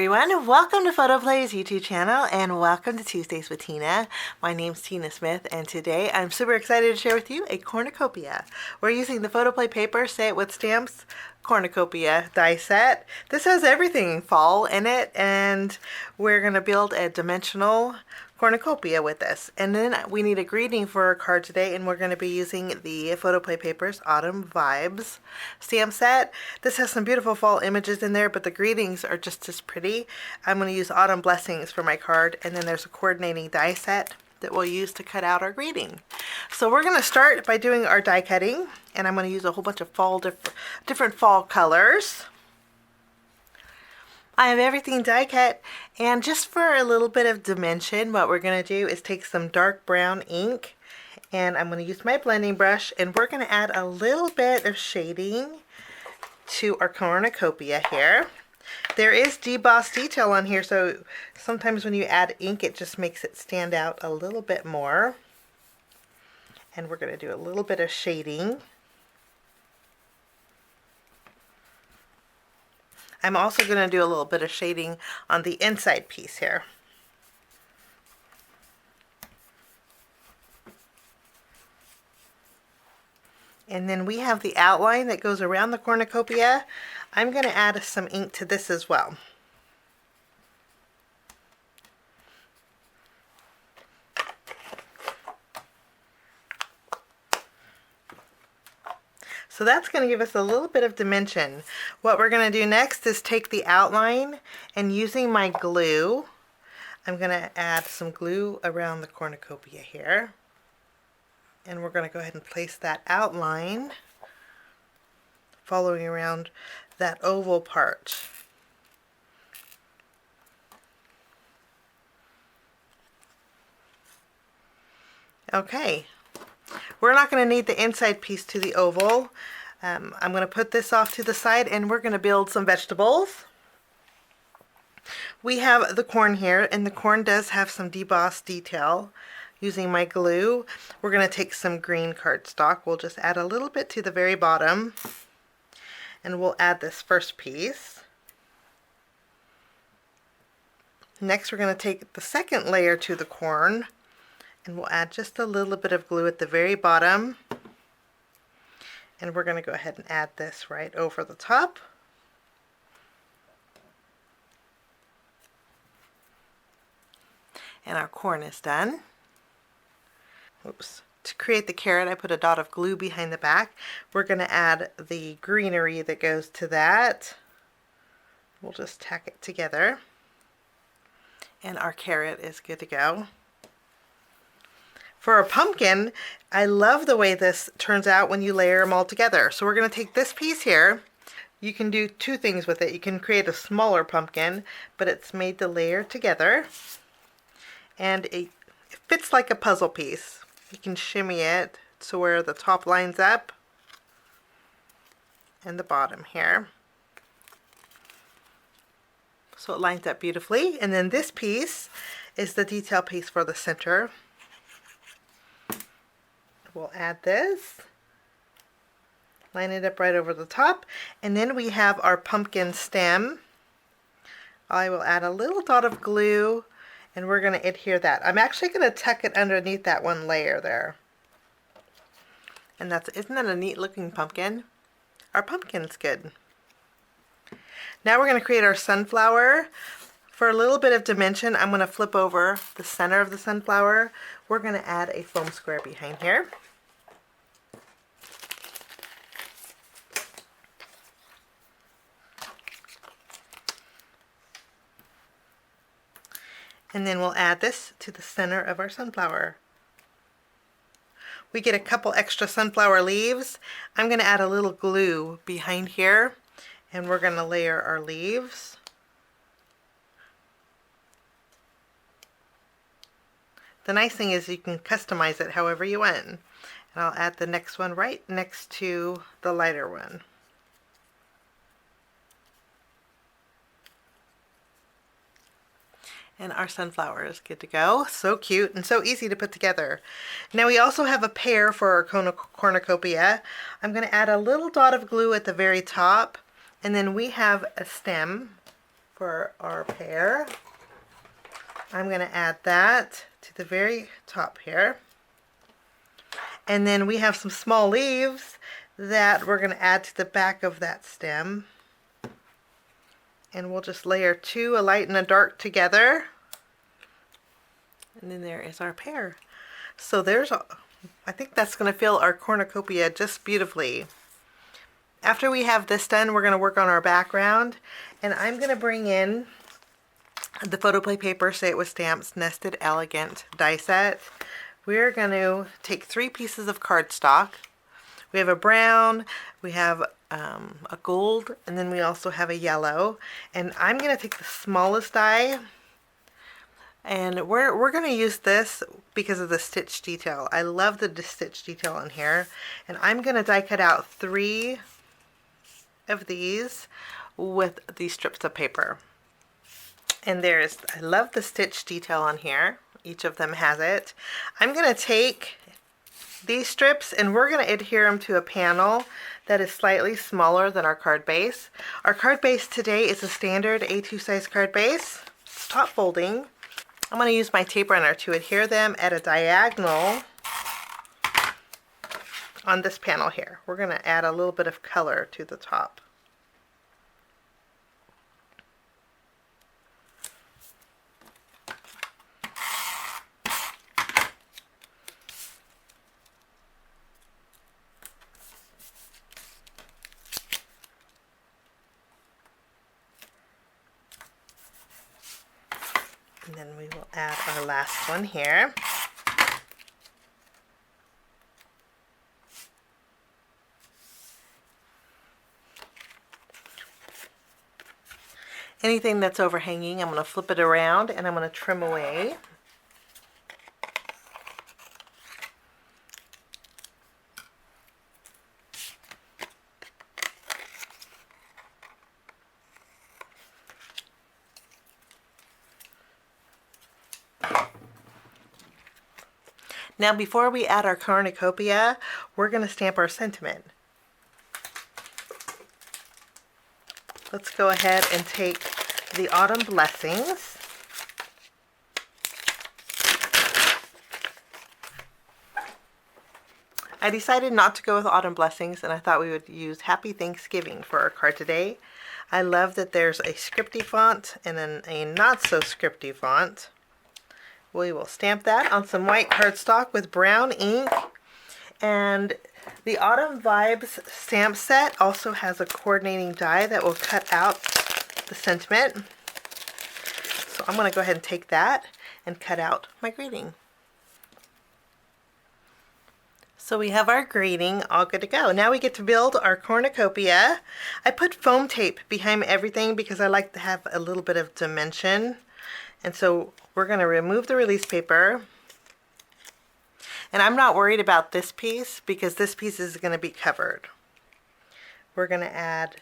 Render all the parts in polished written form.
everyone, welcome to PhotoPlay's YouTube channel and welcome to Tuesdays with Tina. My name's Tina Smith and today I'm super excited to share with you a cornucopia. We're using the PhotoPlay paper, Say It With Stamps cornucopia die set. This has everything fall in it and we're going to build a dimensional cornucopia with this. And then we need a greeting for our card today, and we're going to be using the PhotoPlay Papers Autumn Vibes stamp set. This has some beautiful fall images in there, but the greetings are just as pretty. I'm going to use Autumn Blessings for my card, and then there's a coordinating die set that we'll use to cut out our greeting. So we're going to start by doing our die cutting, and I'm going to use a whole bunch of different fall colors. I have everything die cut, and just for a little bit of dimension, what we're going to do is take some dark brown ink, and I'm going to use my blending brush, and we're going to add a little bit of shading to our cornucopia here. There is debossed detail on here, so sometimes when you add ink, it just makes it stand out a little bit more. And we're going to do a little bit of shading. I'm also going to do a little bit of shading on the inside piece here. And then we have the outline that goes around the cornucopia. I'm going to add some ink to this as well. So that's going to give us a little bit of dimension. What we're going to do next is take the outline, and using my glue, I'm going to add some glue around the cornucopia here. And we're going to go ahead and place that outline following around that oval part. Okay. We're not going to need the inside piece to the oval. I'm going to put this off to the side, and we're going to build some vegetables. We have the corn here, and the corn does have some debossed detail. Using my glue, we're going to take some green cardstock. We'll just add a little bit to the very bottom, and we'll add this first piece. Next, we're going to take the second layer to the corn, and we'll add just a little bit of glue at the very bottom. And we're going to go ahead and add this right over the top. And our corn is done. Oops. To create the carrot, I put a dot of glue behind the back. We're going to add the greenery that goes to that. We'll just tack it together. And our carrot is good to go. For a pumpkin, I love the way this turns out when you layer them all together. So we're going to take this piece here. You can do two things with it. You can create a smaller pumpkin, but it's made to layer together. And it fits like a puzzle piece. You can shimmy it to where the top lines up and the bottom here. So it lines up beautifully. And then this piece is the detail piece for the center. We'll add this, line it up right over the top, and then we have our pumpkin stem. I will add a little dot of glue, and we're going to adhere that. I'm actually going to tuck it underneath that one layer there. And isn't that a neat looking pumpkin? Our pumpkin's good. Now we're going to create our sunflower. For a little bit of dimension, I'm going to flip over the center of the sunflower. We're going to add a foam square behind here. And then we'll add this to the center of our sunflower. We get a couple extra sunflower leaves. I'm going to add a little glue behind here, and we're going to layer our leaves. The nice thing is you can customize it however you want. And I'll add the next one right next to the lighter one. And our sunflower is good to go. So cute and so easy to put together. Now we also have a pear for our cornucopia. I'm going to add a little dot of glue at the very top, and then we have a stem for our pear. I'm going to add that to the very top here. And then we have some small leaves that we're going to add to the back of that stem. And we'll just layer two, a light and a dark, together. And then there is our pear. So I think that's going to fill our cornucopia just beautifully. After we have this done, we're going to work on our background. And I'm going to bring in the Photoplay Paper Say It With Stamps Nested Elegant die set. We're going to take 3 pieces of cardstock. We have a brown, we have a gold, and then we also have a yellow. And I'm going to take the smallest die, and we're going to use this because of the stitch detail. I love the stitch detail on here. And I'm going to die cut out 3 of these with these strips of paper. And I love the stitch detail on here. Each of them has it. I'm going to take these strips and we're going to adhere them to a panel that is slightly smaller than our card base. Our card base today is a standard A2 size card base. It's top folding. I'm going to use my tape runner to adhere them at a diagonal on this panel here. We're going to add a little bit of color to the top. And then we will add our last one here. Anything that's overhanging, I'm going to flip it around and I'm going to trim away. Now before we add our cornucopia, we're going to stamp our sentiment. Let's go ahead and take the Autumn Blessings. I decided not to go with Autumn Blessings, and I thought we would use Happy Thanksgiving for our card today. I love that there's a scripty font and then a not so scripty font. We will stamp that on some white cardstock with brown ink. And the Autumn Vibes stamp set also has a coordinating die that will cut out the sentiment. So I'm going to go ahead and take that and cut out my greeting. So we have our greeting all good to go. Now we get to build our cornucopia. I put foam tape behind everything because I like to have a little bit of dimension. And so we're going to remove the release paper. And I'm not worried about this piece because this piece is going to be covered. We're going to add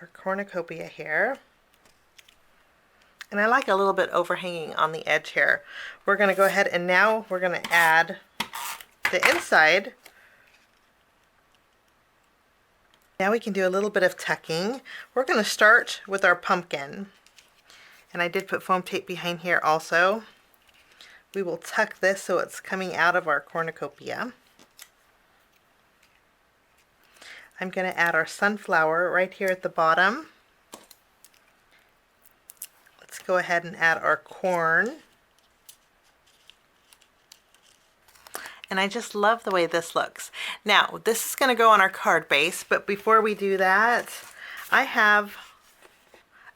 our cornucopia here. And I like a little bit overhanging on the edge here. We're going to go ahead and now we're going to add the inside. Now we can do a little bit of tucking. We're going to start with our pumpkin. And I did put foam tape behind here also. We will tuck this so it's coming out of our cornucopia. I'm going to add our sunflower right here at the bottom. Let's go ahead and add our corn. And I just love the way this looks. Now, this is going to go on our card base, but before we do that, I have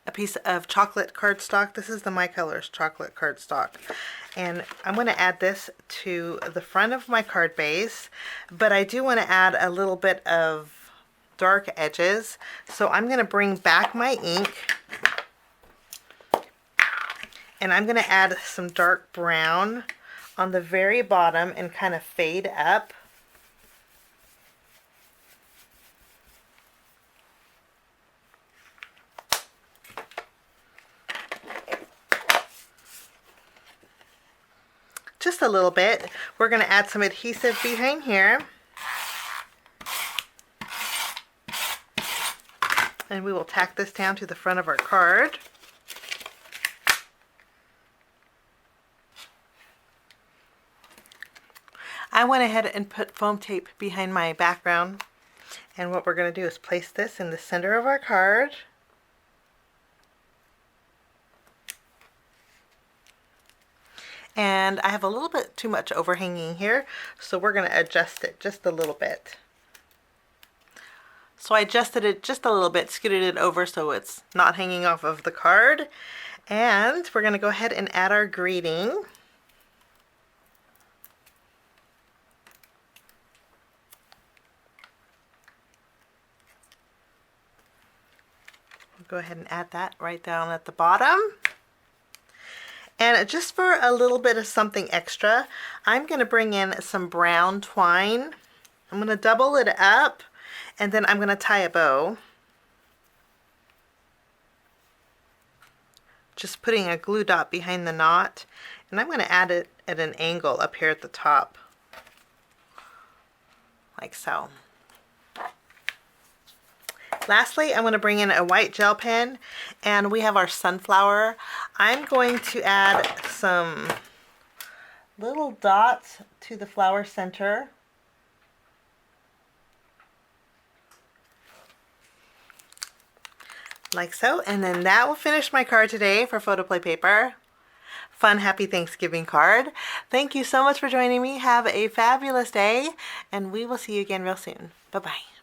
a piece of chocolate cardstock. This is the My Colors chocolate cardstock. And I'm going to add this to the front of my card base, but I do want to add a little bit of dark edges. So I'm going to bring back my ink, and I'm going to add some dark brown on the very bottom and kind of fade up. Just a little bit. We're going to add some adhesive behind here. And we will tack this down to the front of our card. I went ahead and put foam tape behind my background. And what we're going to do is place this in the center of our card. And I have a little bit too much overhanging here, so we're going to adjust it just a little bit. So I adjusted it just a little bit, scooted it over so it's not hanging off of the card. And we're going to go ahead and add our greeting. We'll go ahead and add that right down at the bottom. And just for a little bit of something extra, I'm going to bring in some brown twine. I'm going to double it up, and then I'm going to tie a bow. Just putting a glue dot behind the knot, and I'm going to add it at an angle up here at the top, like so. Lastly, I'm going to bring in a white gel pen, and we have our sunflower. I'm going to add some little dots to the flower center. Like so, and then that will finish my card today for Photoplay Paper. Fun, happy Thanksgiving card. Thank you so much for joining me. Have a fabulous day, and we will see you again real soon. Bye-bye.